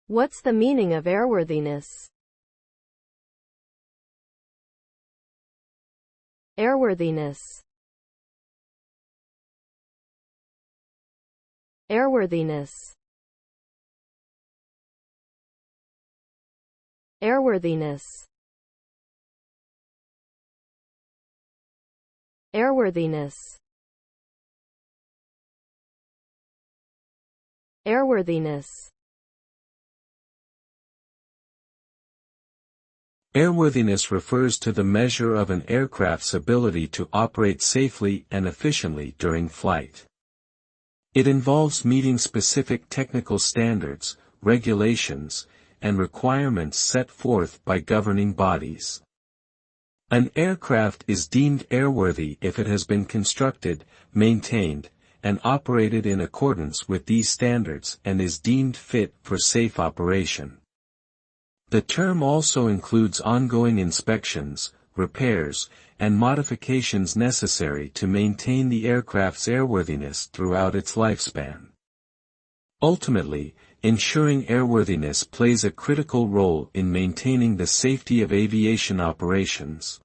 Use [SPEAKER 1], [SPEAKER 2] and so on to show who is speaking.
[SPEAKER 1] What's the meaning of airworthiness? Airworthiness. Airworthiness. Airworthiness. Airworthiness. Airworthiness.
[SPEAKER 2] Airworthiness refers to the measure of an aircraft's ability to operate safely and efficiently during flight. It involves meeting specific technical standards, regulations, and requirements set forth by governing bodies. An aircraft is deemed airworthy if it has been constructed, maintained, and operated in accordance with these standards and is deemed fit for safe operation. The term also includes ongoing inspections, repairs, and modifications necessary to maintain the aircraft's airworthiness throughout its lifespan. Ultimately, ensuring airworthiness plays a critical role in maintaining the safety of aviation operations.